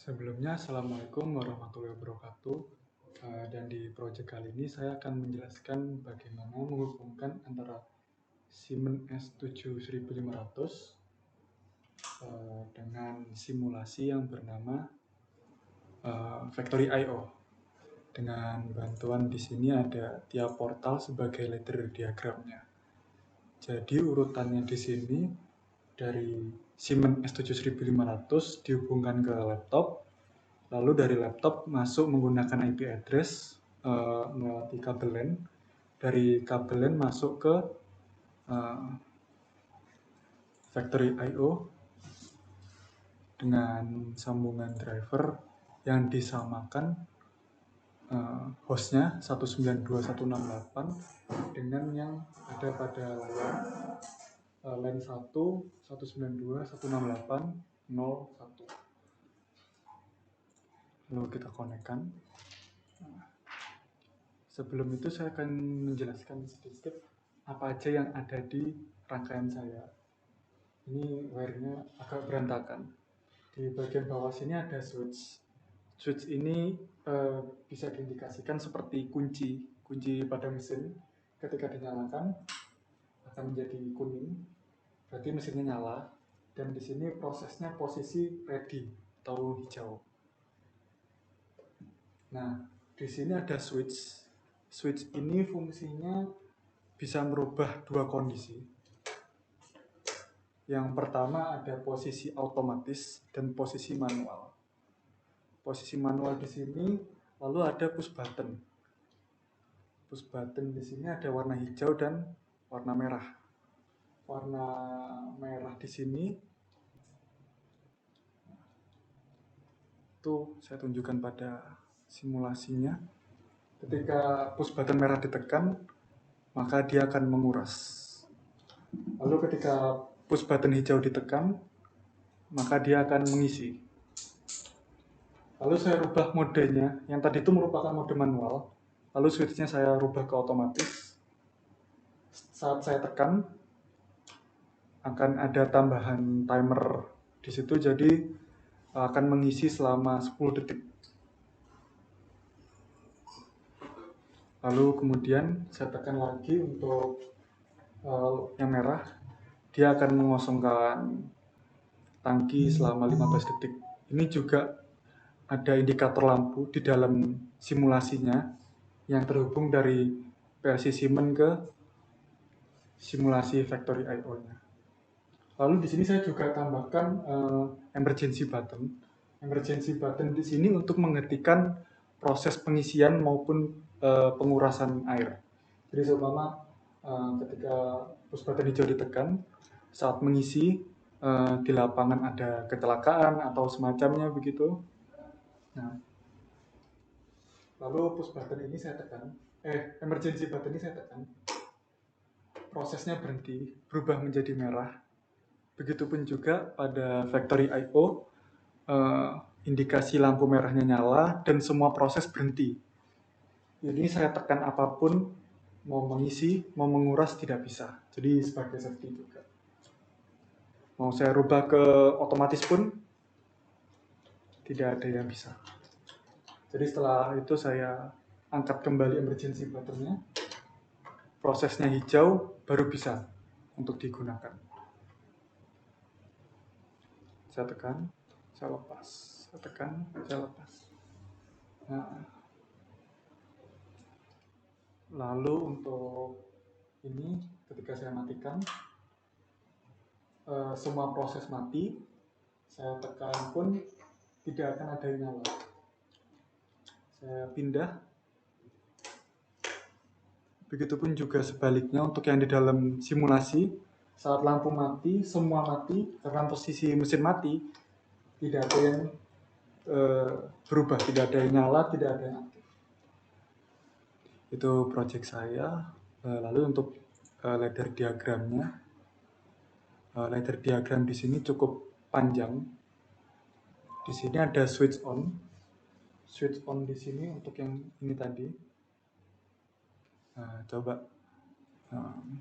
Sebelumnya, Assalamualaikum warahmatullahi wabarakatuh. Dan di proyek kali ini saya akan menjelaskan bagaimana menghubungkan antara Siemens S7500 dengan simulasi yang bernama Factory I/O. Dengan bantuan di sini ada tiap portal sebagai ladder diagramnya. Jadi urutannya di sini dari Siemens S7500 dihubungkan ke laptop. Lalu dari laptop masuk menggunakan IP address melalui kabel LAN. Dari kabel LAN masuk ke Factory I/O dengan sambungan driver yang disamakan hostnya 192.168 dengan yang ada pada layar LAN 1 192.168.0.1. Lalu kita konekkan. Sebelum itu saya akan menjelaskan sedikit apa aja yang ada di rangkaian saya. Ini wire-nya agak berantakan. Di bagian bawah sini ada switch. Switch ini bisa diindikasikan seperti kunci pada mesin. Ketika dinyalakan akan menjadi kuning, berarti mesinnya nyala. Dan di sini prosesnya posisi ready atau hijau. Nah, di sini ada switch. Switch ini fungsinya bisa merubah dua kondisi. Yang pertama ada posisi otomatis dan posisi manual. Posisi manual di sini, lalu ada push button. Push button di sini ada warna hijau dan warna merah. Warna merah di sini itu saya tunjukkan pada simulasinya. Ketika push button merah ditekan, maka dia akan menguras. Lalu ketika push button hijau ditekan, maka dia akan mengisi. Lalu saya rubah modenya, yang tadi itu merupakan mode manual. Lalu switchnya saya rubah ke otomatis. Saat saya tekan, akan ada tambahan timer di situ, jadi akan mengisi selama 10 detik. Lalu kemudian saya tekan lagi untuk yang merah, dia akan mengosongkan tangki selama 15 detik. Ini juga ada indikator lampu di dalam simulasinya yang terhubung dari versi Siemens ke simulasi Factory I/O-nya. Lalu di sini saya juga tambahkan emergency button. Emergency button di sini untuk menghentikan proses pengisian maupun pengurasan air. Jadi seumpama ketika push button hijau ditekan, saat mengisi di lapangan ada kecelakaan atau semacamnya begitu. Nah, lalu push button ini saya tekan, emergency button ini saya tekan, prosesnya berhenti, berubah menjadi merah. Begitupun juga pada Factory I/O, indikasi lampu merahnya nyala dan semua proses berhenti. Jadi saya tekan apapun, mau mengisi, mau menguras tidak bisa. Jadi sebagai safety juga. Mau saya rubah ke otomatis pun tidak ada yang bisa. Jadi setelah itu saya angkat kembali emergency button-nya, prosesnya hijau baru bisa untuk digunakan. Saya tekan, saya lepas, saya tekan, saya lepas. Nah, lalu untuk ini ketika saya matikan, semua proses mati, saya tekan pun tidak akan ada yang nyala. Saya pindah. Begitupun juga sebaliknya untuk yang di dalam simulasi, saat lampu mati, semua mati, karena posisi mesin mati, tidak ada yang berubah, tidak ada yang nyala, tidak ada yang aktif. Itu project saya. Lalu untuk ladder diagramnya, ladder diagram di sini cukup panjang. Di sini ada switch on. Switch on di sini untuk yang ini tadi. Nah, coba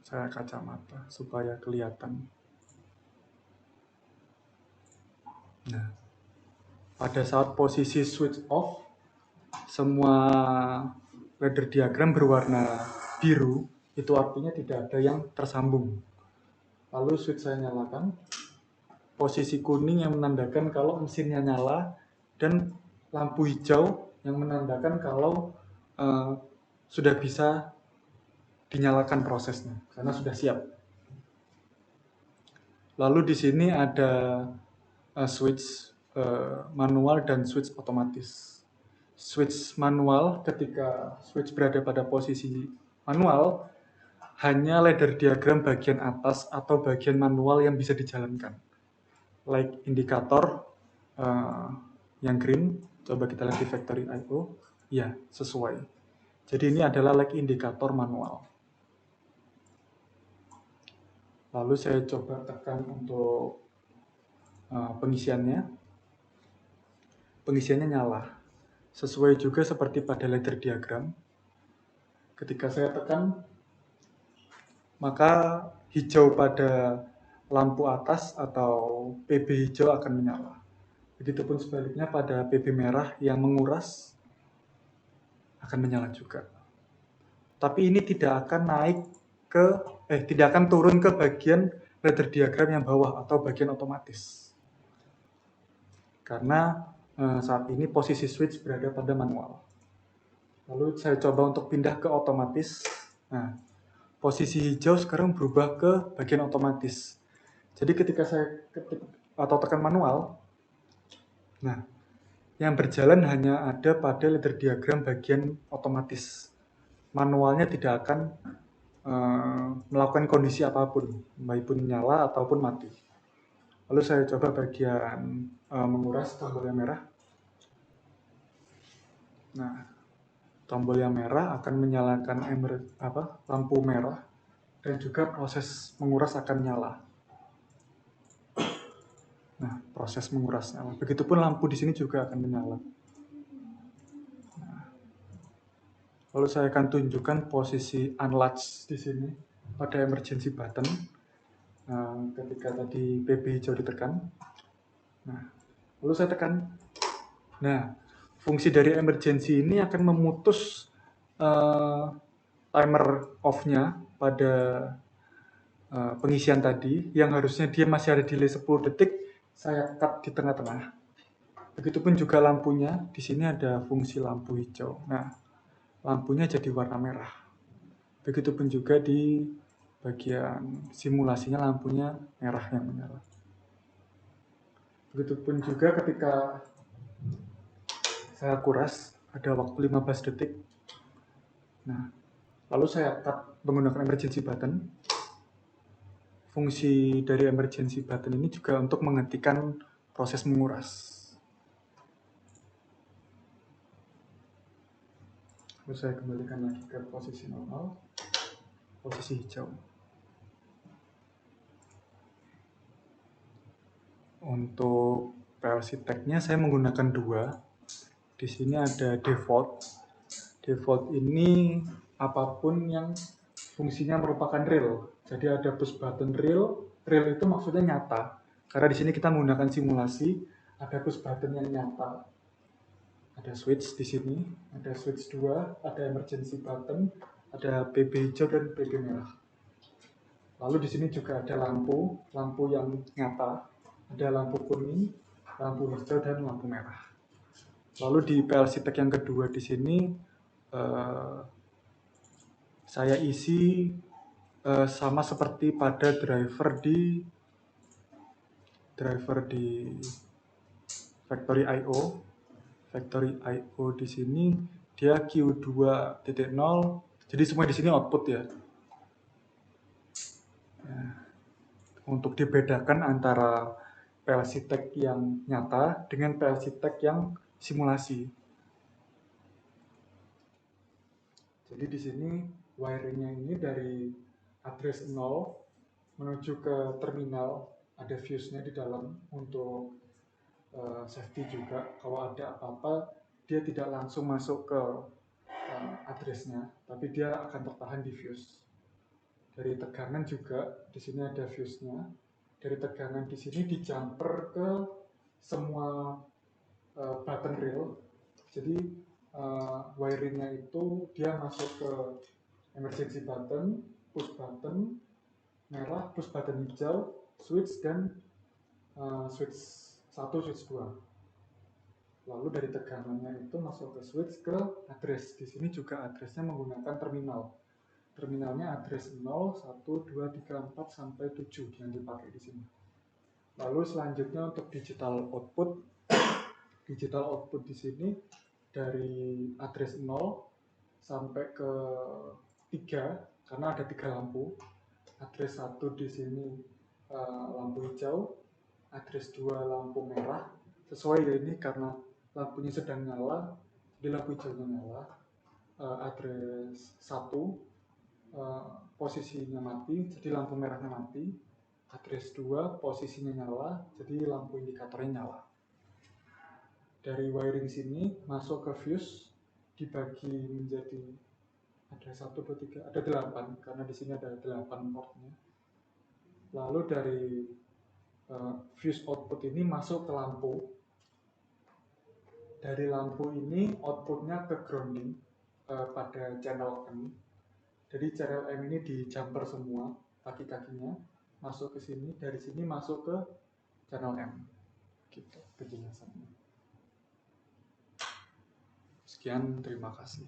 saya kacamata supaya kelihatan. Nah, pada saat posisi switch off, semua ladder diagram berwarna biru, itu artinya tidak ada yang tersambung. Lalu switch saya nyalakan, posisi kuning yang menandakan kalau mesinnya nyala, dan lampu hijau yang menandakan kalau sudah bisa dinyalakan prosesnya, karena sudah siap. Lalu di sini ada switch manual dan switch otomatis. Switch manual, ketika switch berada pada posisi manual, hanya ladder diagram bagian atas atau bagian manual yang bisa dijalankan. Like indikator yang green, coba kita lihat di factory I/O, ya sesuai. Jadi ini adalah like indikator manual. Lalu saya coba tekan untuk pengisiannya. Pengisiannya nyala. Sesuai juga seperti pada ladder diagram. Ketika saya tekan, maka hijau pada lampu atas atau PB hijau akan menyala. Begitupun sebaliknya pada PB merah yang menguras akan menyala juga. Tapi ini tidak akan turun ke bagian ladder diagram yang bawah atau bagian otomatis. Karena saat ini posisi switch berada pada manual. Lalu saya coba untuk pindah ke otomatis. Nah, posisi hijau sekarang berubah ke bagian otomatis. Jadi ketika saya ketik atau tekan manual, nah, yang berjalan hanya ada pada ladder diagram bagian otomatis. Manualnya tidak akan melakukan kondisi apapun, baik pun nyala ataupun mati. Lalu saya coba bagian menguras tombol yang merah. Nah, tombol yang merah akan menyalakan lampu merah, dan juga proses menguras akan nyala. Nah, proses menguras nyala. Begitupun lampu di sini juga akan menyala. Nah, lalu saya akan tunjukkan posisi unlatch di sini pada emergency button. Ketika tadi PB hijau ditekan. Nah, lalu saya tekan. Nah, fungsi dari emergency ini akan memutus timer off-nya pada pengisian tadi, yang harusnya dia masih ada delay 10 detik, saya cut di tengah-tengah. Begitupun juga lampunya, di sini ada fungsi lampu hijau. Nah, lampunya jadi warna merah. Begitupun juga di bagian simulasinya lampunya merah yang menyala. Begitupun juga ketika saya kuras, ada waktu 15 detik. Nah, lalu saya cut menggunakan emergency button. Fungsi dari emergency button ini juga untuk menghentikan proses menguras. Lalu saya kembalikan lagi ke posisi normal, posisi hijau. Untuk PLC tag-nya saya menggunakan 2. Di sini ada default. Default ini apapun yang fungsinya merupakan real. Jadi ada push button real. Real itu maksudnya nyata. Karena di sini kita menggunakan simulasi, ada push button yang nyata. Ada switch di sini, ada switch 2, ada emergency button, ada PB hijau dan PB merah. Lalu di sini juga ada lampu yang nyata, ada lampu kuning, lampu hijau dan lampu merah. Lalu di PLC tag yang kedua di sini saya isi sama seperti pada driver di factory I/O. Factory I/O di sini dia Q2.0. Jadi semua di sini output ya. Nah, untuk dibedakan antara PLC tag yang nyata dengan PLC tag yang simulasi. Jadi di sini wiringnya ini dari address 0 menuju ke terminal, ada fuse-nya di dalam untuk safety juga. Kalau ada apa-apa, dia tidak langsung masuk ke address-nya, tapi dia akan tertahan di fuse. Dari tegangan juga di sini ada fuse-nya. Dari tegangan di sini dijumper ke semua button rail. Jadi wiringnya itu dia masuk ke emergency button, push button merah, push button hijau, switch dan switch 1, switch 2. Lalu dari tegangannya itu masuk ke switch ke address. Di sini juga addressnya menggunakan terminal. Terminalnya address 0, 1, 2, 3, 4 sampai 7 yang dipakai di sini. Lalu selanjutnya untuk digital output di sini dari address 0 sampai ke 3 karena ada 3 lampu. Address 1 di sini lampu hijau, address 2 lampu merah. Sesuai ya ini karena lampunya sedang nyala, jadi lampu hijaunya nyala. Address 1 posisinya mati, jadi lampu merahnya mati. Address 2 posisinya nyala, jadi lampu indikatornya nyala. Dari wiring sini masuk ke fuse, dibagi menjadi ada 1, 2, 3, ada 8 karena di sini ada 8 portnya. Lalu dari fuse output ini masuk ke lampu. Dari lampu ini outputnya ke grounding pada channel M. Jadi channel M ini di jumper semua kaki-kakinya masuk ke sini. Dari sini masuk ke channel M. Gitu penjelasannya. Sekian, terima kasih.